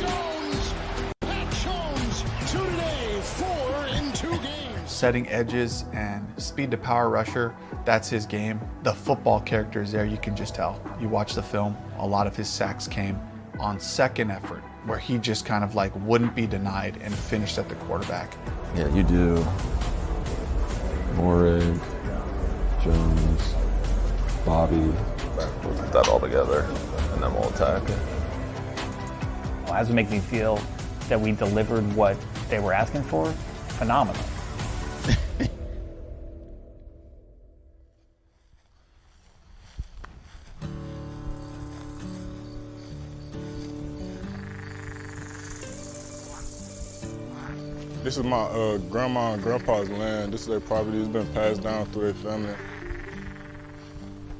[SPEAKER 4] Jones. Pat Jones. 2 today, 4 in 2 games.
[SPEAKER 7] Setting edges and speed to power rusher, that's his game. The football character is there, you can just tell. You watch the film, a lot of his sacks came on second effort, where he just kind of like wouldn't be denied and finished at the quarterback.
[SPEAKER 21] Yeah, you do. Morig, Jones, Bobby. We'll put that all together, and then we'll attack it.
[SPEAKER 10] How does it make me feel that we delivered what they were asking for? Phenomenal.
[SPEAKER 5] This is my grandma and grandpa's land. This is their property. It's been passed down through their family.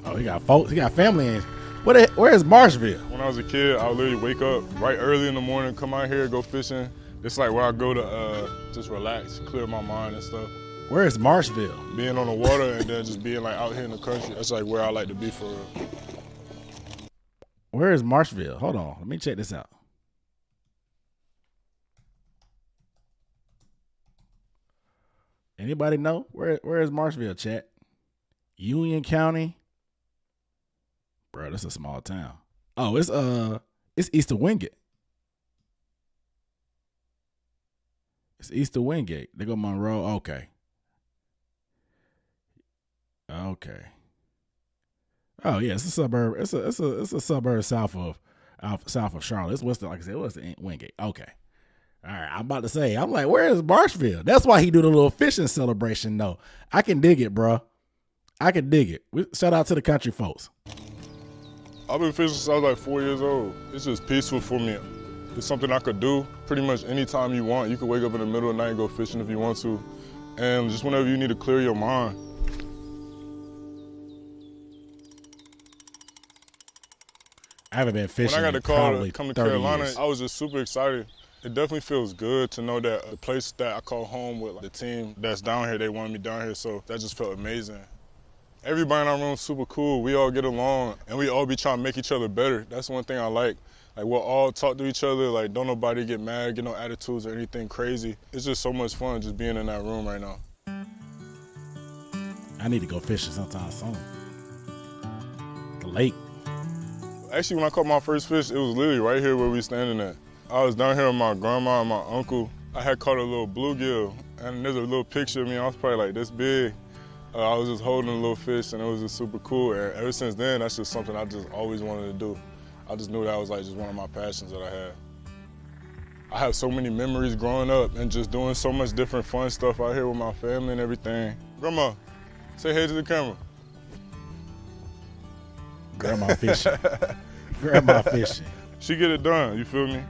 [SPEAKER 1] Oh, he got folks. He got family in. Where is Marshville?
[SPEAKER 5] When I was a kid, I would literally wake up right early in the morning, come out here, go fishing. It's like where I go to just relax, clear my mind and stuff.
[SPEAKER 1] Where is Marshville?
[SPEAKER 5] Being on the water and then just being like out here in the country. That's like where I like to be for real.
[SPEAKER 1] Where is Marshville? Hold on. Let me check this out. Anybody know? Where is Marshville, chat? Union County? Bro, that's a small town. Oh, it's east of Wingate. It's east of Wingate. They go Monroe. Okay. Okay. Oh yeah, it's a suburb. It's a suburb south of Charlotte. It's west of, like I said, west of Wingate. Okay. All right. I'm about to say, I'm like, where is Marshville? That's why he do the little fishing celebration. No, I can dig it, bro. I can dig it. Shout out to the country folks.
[SPEAKER 5] I've been fishing since I was like 4 years old. It's just peaceful for me. It's something I could do pretty much anytime you want. You could wake up in the middle of the night and go fishing if you want to. And just whenever you need to clear your mind.
[SPEAKER 1] I haven't been fishing.
[SPEAKER 5] When I got the call to
[SPEAKER 1] come
[SPEAKER 5] to Carolina, I was just super excited. It definitely feels good to know that the place that I call home with the team that's down here, they wanted me down here, so that just felt amazing. Everybody in our room is super cool. We all get along, and we all be trying to make each other better. That's one thing I like. Like, we'll all talk to each other. Like, don't nobody get mad, get no attitudes or anything crazy. It's just so much fun just being in that room right now.
[SPEAKER 1] I need to go fishing sometime soon. The lake.
[SPEAKER 5] Actually, when I caught my first fish, it was literally right here where we standing at. I was down here with my grandma and my uncle. I had caught a little bluegill, and there's a little picture of me. I was probably like this big. I was just holding a little fish, and it was just super cool. And ever since then, that's just something I just always wanted to do. I just knew that was like just one of my passions that I had. I have so many memories growing up and just doing so much different fun stuff out here with my family and everything. Grandma, say hey to the camera.
[SPEAKER 1] Grandma fishing. Grandma fishing.
[SPEAKER 5] She get it done, you feel me?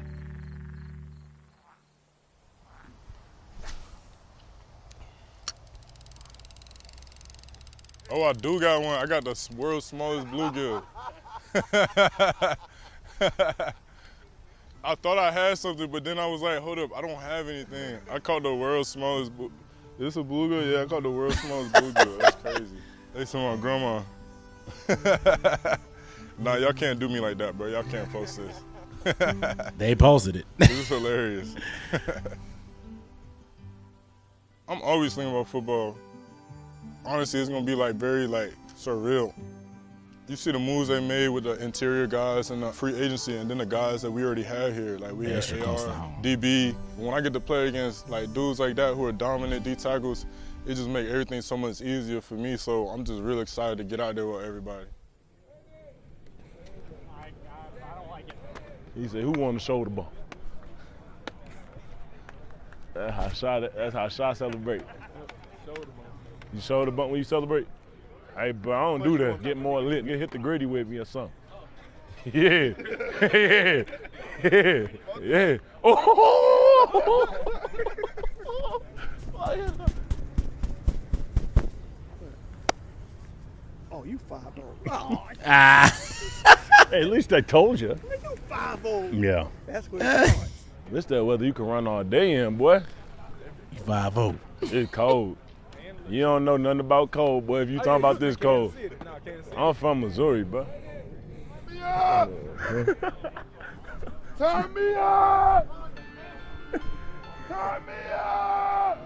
[SPEAKER 5] Oh, I do got one. I got the world's smallest bluegill. I thought I had something, but then I was like, hold up, I don't have anything. I caught the world's smallest Is this a bluegill? Yeah, I caught the world's smallest bluegill. That's crazy. They to my grandma. Nah, y'all can't do me like that, bro. Y'all can't post this.
[SPEAKER 1] They posted it.
[SPEAKER 5] This is hilarious. I'm always thinking about football. Honestly, it's gonna be like very like surreal. You see the moves they made with the interior guys and the free agency, and then the guys that we already had here. Like we had AR, DB. When I get to play against like dudes like that who are dominant D tackles, it just makes everything so much easier for me. So I'm just really excited to get out there with everybody.
[SPEAKER 6] He said, "Who won the shoulder bump?" That's how Shy celebrate. You shoulder bump when you celebrate? Hey, bro, I don't do that. Get more lit. Hit the gritty with me or something. Yeah, yeah, yeah. Oh!
[SPEAKER 16] Oh, you 5-0. Oh,
[SPEAKER 6] Hey, at least I told you.
[SPEAKER 16] You 5-0.
[SPEAKER 6] Yeah.
[SPEAKER 16] That's what it starts.
[SPEAKER 6] This that weather you can run all day in, boy.
[SPEAKER 1] You 5-0.
[SPEAKER 6] It's cold. You don't know nothing about cold, boy. If you talking about this cold. I'm from Missouri, bro.
[SPEAKER 4] Turn me up! Turn me up! Turn me up!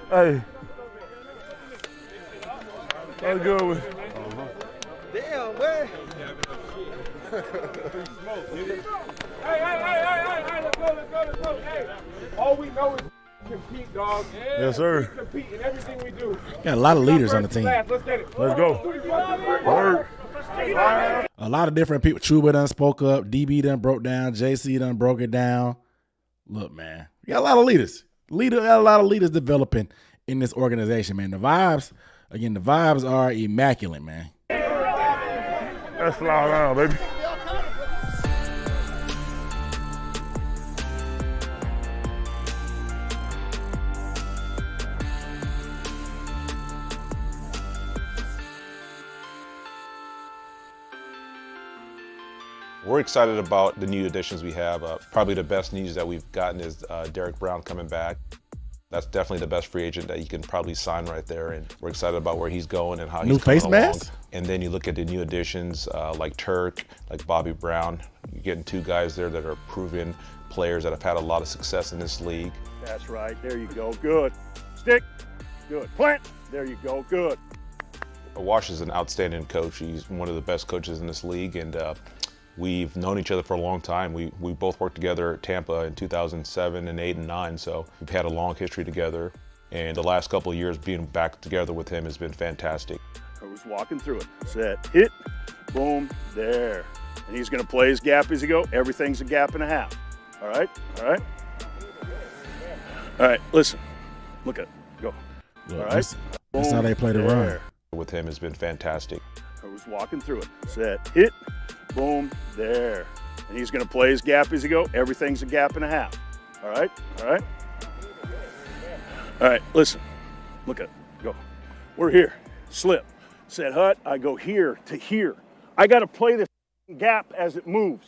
[SPEAKER 6] Hey. That's good one.
[SPEAKER 16] Damn, man.
[SPEAKER 15] Hey, let's go. Hey, all we know is compete, dog.
[SPEAKER 6] Yes, sir.
[SPEAKER 15] We compete in everything we do.
[SPEAKER 1] Got a lot of leaders on the team.
[SPEAKER 15] Let's get it.
[SPEAKER 6] Let's go. Word.
[SPEAKER 1] A lot of different people. Chuba done spoke up. DB done broke down. JC done broke it down. Look, man, we got a lot of leaders. Got a lot of leaders developing in this organization, man. The vibes are immaculate, man.
[SPEAKER 6] Let's fly around, baby.
[SPEAKER 23] We're excited about the new additions we have. Probably the best news that we've gotten is Derek Brown coming back. That's definitely the best free agent that you can probably sign right there, and we're excited about where he's going and how he's coming along. New face mask? And then you look at the new additions like Turk, like Bobby Brown. You're getting two guys there that are proven players that have had a lot of success in this league.
[SPEAKER 12] That's right. There you go. Good. Stick. Good. Plant. There you go. Good.
[SPEAKER 23] Wash is an outstanding coach. He's one of the best coaches in this league, and we've known each other for a long time. We both worked together at Tampa in 2007 and 8 and 9, so we've had a long history together. And the last couple of years being back together with him has been fantastic.
[SPEAKER 12] I was walking through it. Set, hit, boom, there. And he's going to play his gap as he go. Everything's a gap and a half. All right? All right? All right, listen. Look at it. Go.
[SPEAKER 1] Look, all right? That's how they play the run.
[SPEAKER 23] With him has been fantastic.
[SPEAKER 12] I was walking through it. Set, hit, boom, there. And he's going to play his gap as he go. Everything's a gap and a half. All right? All right? All right, listen. Look at it. Go. We're here. Slip. Set, hut. I go here to here. I got to play this gap as it moves.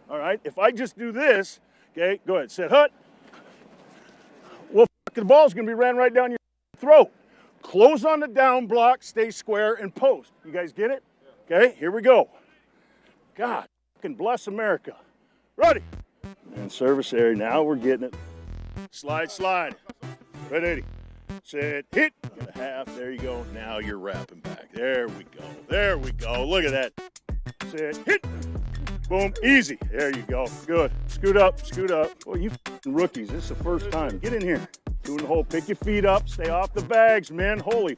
[SPEAKER 12] All right? If I just do this, okay, go ahead. Set, hut. Well, the ball's going to be ran right down your throat. Close on the down block, stay square, and post. You guys get it? Okay, here we go. God, fucking bless America. Ready. And service area, now we're getting it. Slide, slide. Red 80. Set, hit. Get a half, there you go. Now you're wrapping back. There we go. There we go. Look at that. Set, hit. Boom, easy. There you go. Good. Scoot up, scoot up. Oh, you rookies, this is the first time. Get in here. Two in the hole. Pick your feet up. Stay off the bags, man. Holy.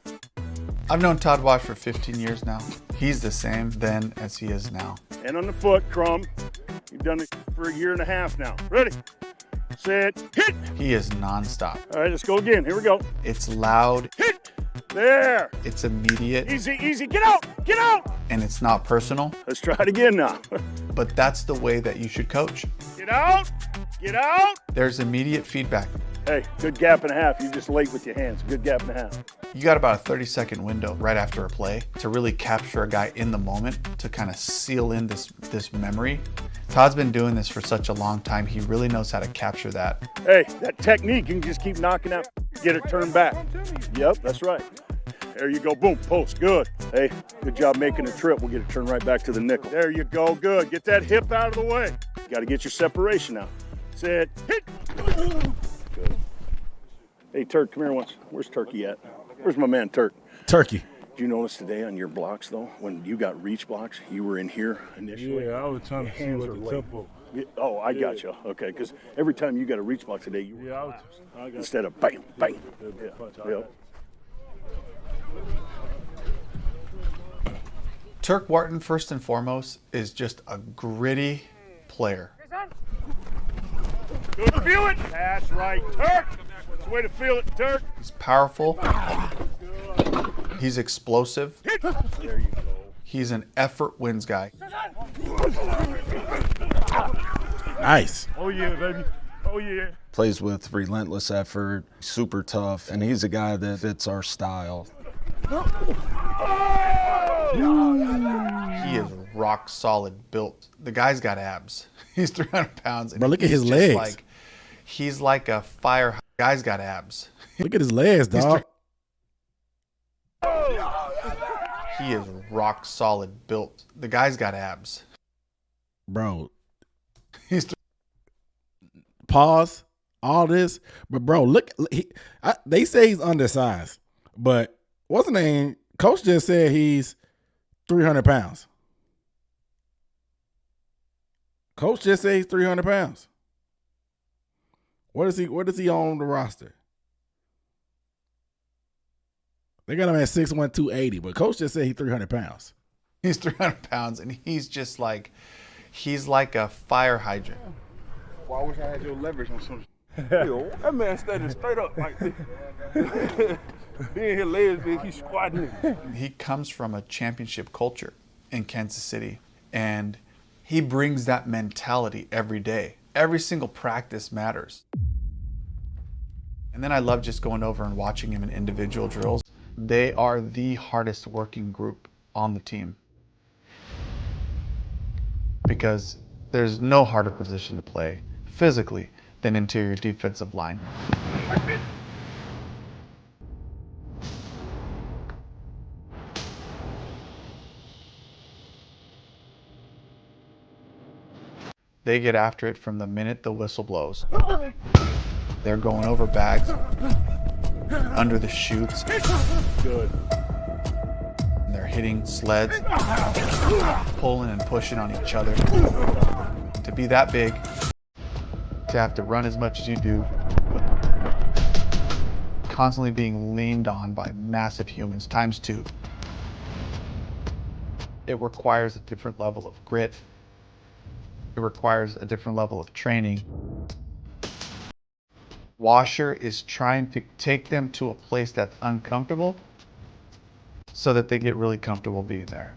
[SPEAKER 7] I've known Todd Wash for 15 years now. He's the same then as he is now.
[SPEAKER 12] And on the foot, Crumb. You've done it for a year and a half now. Ready, set, hit.
[SPEAKER 7] He is nonstop.
[SPEAKER 12] All right, let's go again. Here we go.
[SPEAKER 7] It's loud.
[SPEAKER 12] Hit. There.
[SPEAKER 7] It's immediate.
[SPEAKER 12] Easy, easy. Get out. Get out.
[SPEAKER 7] And it's not personal.
[SPEAKER 12] Let's try it again now.
[SPEAKER 7] But that's the way that you should coach.
[SPEAKER 12] Get out. Get out.
[SPEAKER 7] There's immediate feedback.
[SPEAKER 12] Hey, good gap and a half. You're just late with your hands. Good gap and a half.
[SPEAKER 7] You got about a 30-second window right after a play to really capture a guy in the moment, to kind of seal in this memory. Todd's been doing this for such a long time. He really knows how to capture that.
[SPEAKER 12] Hey, that technique, you can just keep knocking out, get it turned back. Yep, that's right. There you go, boom, post, good. Hey, good job making a trip. We'll get it turned right back to the nickel. There you go, good. Get that hip out of the way. You got to get your separation now. Set, hit. Good. Hey, Turk, come here once. Where's Turkey at? Where's my man, Turk?
[SPEAKER 1] Turkey.
[SPEAKER 12] Did you notice today on your blocks, though, when you got reach blocks, you were in here initially?
[SPEAKER 6] Yeah, I was trying to see what the tempo.
[SPEAKER 12] Oh, I got you. Okay, because every time you got a reach block today, you were collapsed instead of bang, bang. Yep.
[SPEAKER 7] Turk Martin, first and foremost, is just a gritty player.
[SPEAKER 12] Good, feel it. That's right, Turk. That's the way to feel it, Turk.
[SPEAKER 7] He's powerful. He's explosive.
[SPEAKER 12] There you go.
[SPEAKER 7] He's an effort wins guy.
[SPEAKER 1] Nice.
[SPEAKER 12] Oh, yeah, baby. Oh, yeah.
[SPEAKER 8] Plays with relentless effort, super tough, and he's a guy that fits our style.
[SPEAKER 7] He is rock solid built. The guy's got abs. He's 300 pounds. And
[SPEAKER 1] bro, look at his legs.
[SPEAKER 7] He's like a fire. Guy's got abs.
[SPEAKER 1] Look at his legs, dog.
[SPEAKER 7] He is rock solid built. The guy's got abs.
[SPEAKER 1] Bro.
[SPEAKER 7] He's
[SPEAKER 1] pause all this. But, bro, look. They say he's undersized. But what's the name? Coach just said he's 300 pounds. Coach just said he's 300 pounds. What is he on the roster? They got him at 6'1", 280, but Coach just said he's 300 pounds.
[SPEAKER 7] He's 300 pounds, and he's just like, he's like a fire hydrant.
[SPEAKER 16] Well, I wish I had your leverage on something. Yo, that man standing straight up like this. Being his legs big, he's squatting.
[SPEAKER 7] He comes from a championship culture in Kansas City, and he brings that mentality every day. Every single practice matters. And then I love just going over and watching him in individual drills. They are the hardest working group on the team because There's no harder position to play physically than interior defensive line. They get after it from the minute the whistle blows. They're going over bags, under the chutes.
[SPEAKER 6] Good.
[SPEAKER 7] And they're hitting sleds, pulling and pushing on each other. To be that big, to have to run as much as you do, constantly being leaned on by massive humans times 2. It requires a different level of grit. It requires a different level of training. Washer is trying to take them to a place that's uncomfortable so that they get really comfortable being there.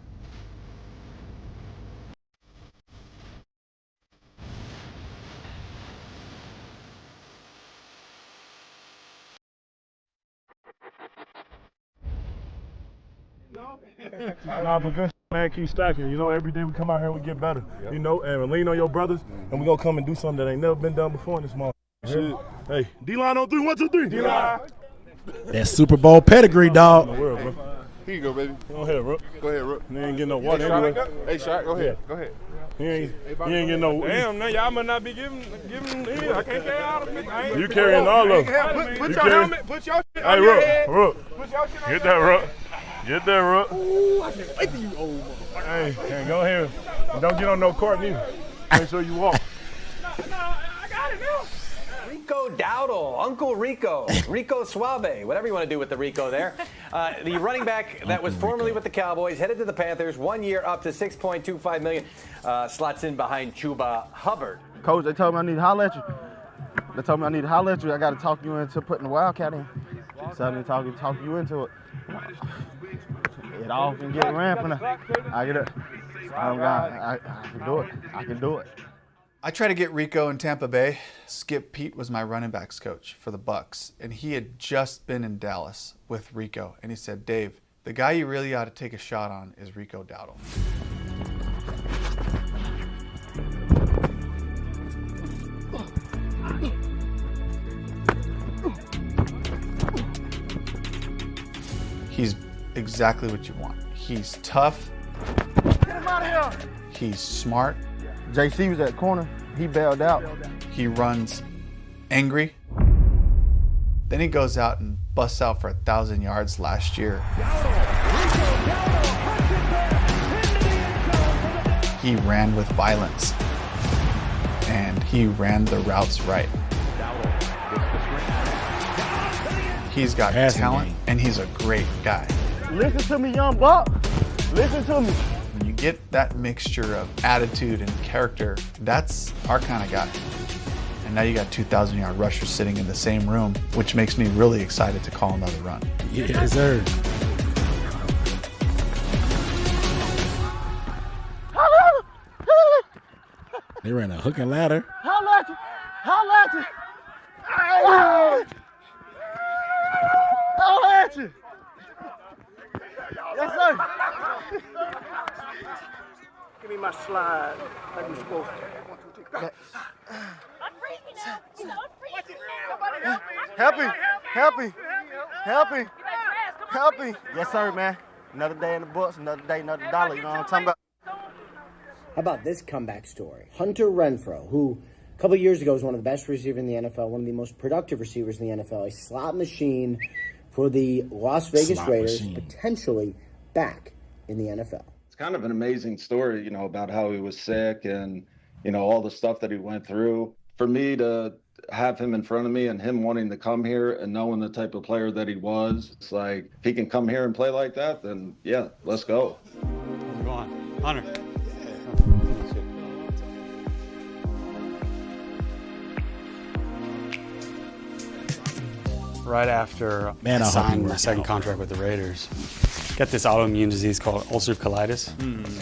[SPEAKER 6] Nah, but good man, keep stacking. You know, every day we come out here and we get better. Yep. You know, and lean on your brothers, and we're gonna come and do something that ain't never been done before in this mall. Shit. Hey, D-line on 3, 1, 2, 3. D-line.
[SPEAKER 1] That Super Bowl pedigree, dog.
[SPEAKER 6] World, bro.
[SPEAKER 16] Here you go, baby.
[SPEAKER 6] Go ahead, Rook.
[SPEAKER 16] Go ahead, Rook.
[SPEAKER 6] You ain't getting no water anyway.
[SPEAKER 16] Hey, Shaq, go ahead. Go ahead.
[SPEAKER 6] You ain't getting no.
[SPEAKER 15] Damn, now y'all must not be giving here. I can't carry all of it.
[SPEAKER 6] You carrying all of them.
[SPEAKER 16] Put your helmet, put your shit on
[SPEAKER 6] hey,
[SPEAKER 16] your head.
[SPEAKER 6] Rook.
[SPEAKER 16] Put your shit on
[SPEAKER 6] Get
[SPEAKER 16] your
[SPEAKER 6] that,
[SPEAKER 16] head.
[SPEAKER 6] Rook. Get that, Rook.
[SPEAKER 16] Ooh, I can't wait till you old motherfucker.
[SPEAKER 6] Hey, go ahead. And don't get on no court neither. Make sure you walk.
[SPEAKER 15] I got it now.
[SPEAKER 14] Rico Dowdle, Uncle Rico, Rico Suave, whatever you want to do with the Rico there. The running back that was formerly with the Cowboys, headed to the Panthers, 1 year up to $6.25 million, slots in behind Chuba Hubbard.
[SPEAKER 17] Coach, they told me I need to holler at you. They told me I need to holler at you. I got to talk you into putting the Wildcat in. So I need to talk you into it. It all can get ran from the. I get it. I can do it. I can do it.
[SPEAKER 7] I tried to get Rico in Tampa Bay. Skip Pete was my running backs coach for the Bucks, and he had just been in Dallas with Rico, and he said, Dave, the guy you really ought to take a shot on is Rico Dowdle. He's exactly what you want. He's tough.
[SPEAKER 17] Get him out of here.
[SPEAKER 7] He's smart.
[SPEAKER 17] JC was at corner. He bailed out.
[SPEAKER 7] He runs angry. Then he goes out and busts out for 1,000 yards last year. He ran with violence. And he ran the routes right. He's got talent, and he's a great guy.
[SPEAKER 17] Listen to me, young buck. Listen to me.
[SPEAKER 7] When you get that mixture of attitude and character, that's our kind of guy. And now you got 2,000-yard rushers sitting in the same room, which makes me really excited to call another run.
[SPEAKER 1] Yes, sir. They ran a hook and ladder.
[SPEAKER 17] Holla at you. Holla at you. Holla at you. Yes, sir. Give me my slide like you're supposed to. Help me. Help me. Help me. Help me. Yes, sir, man. Another day in the books, another day, another dollar. You know what I'm talking about?
[SPEAKER 13] How about this comeback story? Hunter Renfrow, who a couple years ago was one of the best receivers in the NFL, one of the most productive receivers in the NFL, a slot machine for the Las Vegas Raiders, potentially back in the NFL.
[SPEAKER 8] It's kind of an amazing story, you know, about how he was sick and, you know, all the stuff that he went through. For me to have him in front of me and him wanting to come here and knowing the type of player that he was, it's like, if he can come here and play like that, then yeah, let's go.
[SPEAKER 18] Go on, Hunter. Right after I signed my second contract with the Raiders, got this autoimmune disease called ulcerative colitis,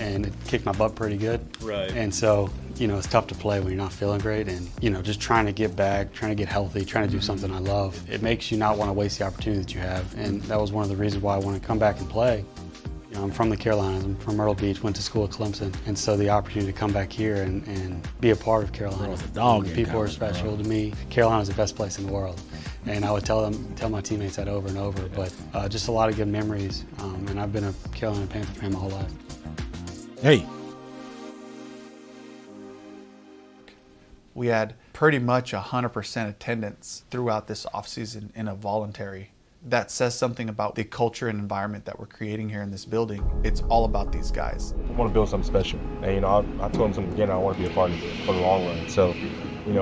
[SPEAKER 18] and it kicked my butt pretty good.
[SPEAKER 19] Right.
[SPEAKER 18] And so, you know, it's tough to play when you're not feeling great, and, you know, just trying to get back, trying to get healthy, trying to do something I love. It makes you not want to waste the opportunity that you have, and that was one of the reasons why I want to come back and play. I'm from the Carolinas. I'm from Myrtle Beach, went to school at Clemson. And so the opportunity to come back here and be a part of Carolina. People are special to me. Carolina's the best place in the world. And I would tell my teammates that over and over. But just a lot of good memories. And I've been a Carolina Panther fan my whole life.
[SPEAKER 1] Hey.
[SPEAKER 7] We had pretty much 100% attendance throughout this offseason in a voluntary. That says something about the culture and environment that we're creating here in this building. It's all about these guys.
[SPEAKER 19] I want to build something special. And, I told them from the beginning I want to be a part of it for the long run. So,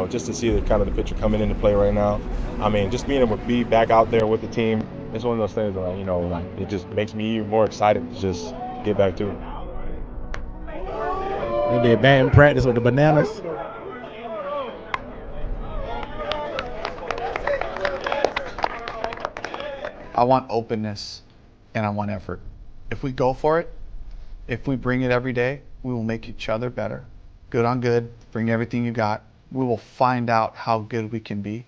[SPEAKER 19] just to see the kind of the picture coming into play right now, just being able to be back out there with the team, it's one of those things that, it just makes me even more excited to just get back to it.
[SPEAKER 1] They did band practice with the bananas.
[SPEAKER 7] I want openness and I want effort. If we go for it, if we bring it every day, we will make each other better. Good on good, bring everything you got. We will find out how good we can be.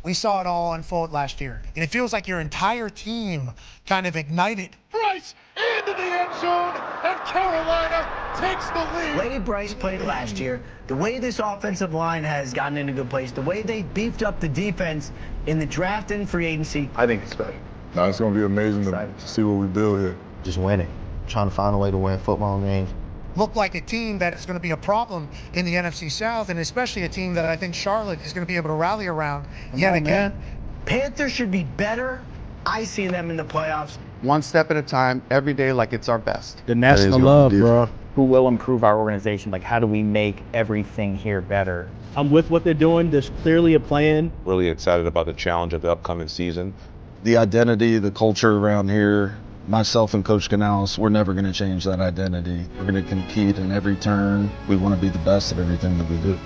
[SPEAKER 20] We saw it all unfold last year, and it feels like your entire team kind of ignited.
[SPEAKER 4] Bryce into the end zone, and Carolina takes the lead.
[SPEAKER 13] The way Bryce played last year, the way this offensive line has gotten in a good place, the way they beefed up the defense in the draft and free agency.
[SPEAKER 19] I think it's special.
[SPEAKER 5] No, it's going to be amazing to see what we build here.
[SPEAKER 17] Just winning, trying to find a way to win football games.
[SPEAKER 20] Look like a team that is going to be a problem in the NFC South, and especially a team that I think Charlotte is going to be able to rally around yet again.
[SPEAKER 13] Panthers should be better. I see them in the playoffs.
[SPEAKER 7] One step at a time, every day like it's our best.
[SPEAKER 1] The national love, bro.
[SPEAKER 10] Who will improve our organization? Like, how do we make everything here better?
[SPEAKER 22] I'm with what they're doing. There's clearly a plan.
[SPEAKER 23] Really excited about the challenge of the upcoming season.
[SPEAKER 8] The identity, the culture around here, myself and Coach Canales, we're never going to change that identity. We're going to compete in every turn. We want to be the best at everything that we do.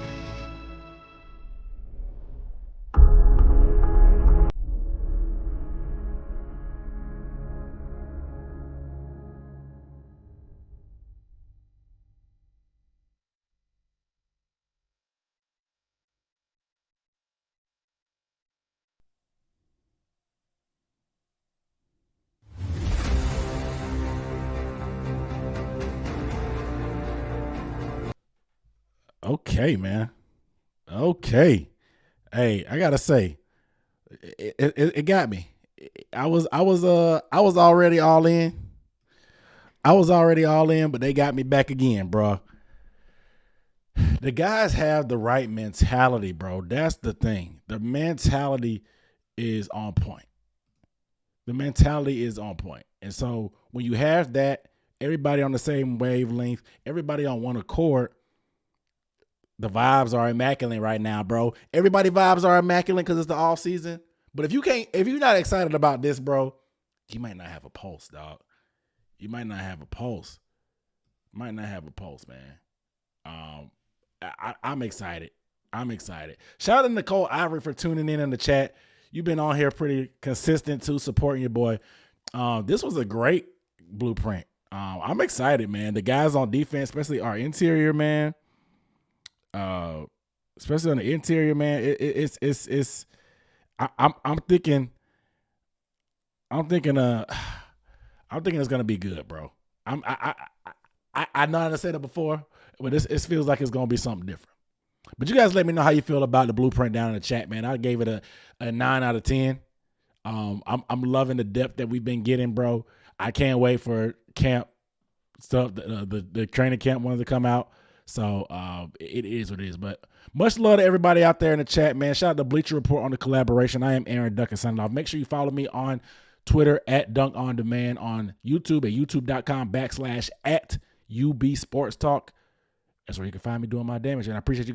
[SPEAKER 1] Okay, man. Okay. Hey, I gotta say, it got me. I was already all in. But they got me back again, bro. The guys have the right mentality, bro. That's the thing. The mentality is on point. And so when you have that, everybody on the same wavelength, everybody on one accord, the vibes are immaculate right now, bro. Everybody vibes are immaculate because it's the off season. But if you're not excited about this, bro, you might not have a pulse, dog. You might not have a pulse. Man. I'm excited. Shout out to Nicole Ivory for tuning in the chat. You've been on here pretty consistent too, supporting your boy. This was a great blueprint. I'm excited, man. The guys on defense, especially our interior, man. Especially on the interior, man. I'm thinking it's gonna be good, bro. I know I said it before, but it feels like it's gonna be something different. But you guys let me know how you feel about the blueprint down in the chat, man. I gave it a 9 out of 10. I'm loving the depth that we've been getting, bro. I can't wait for camp stuff, the training camp ones to come out. So it is what it is. But much love to everybody out there in the chat, man. Shout out to Bleacher Report on the collaboration. I am Aaron Dunc signing off. Make sure you follow me on Twitter at Dunc On Demand, on YouTube at youtube.com/@UB Sports Talk. That's where you can find me doing my damage. And I appreciate you guys.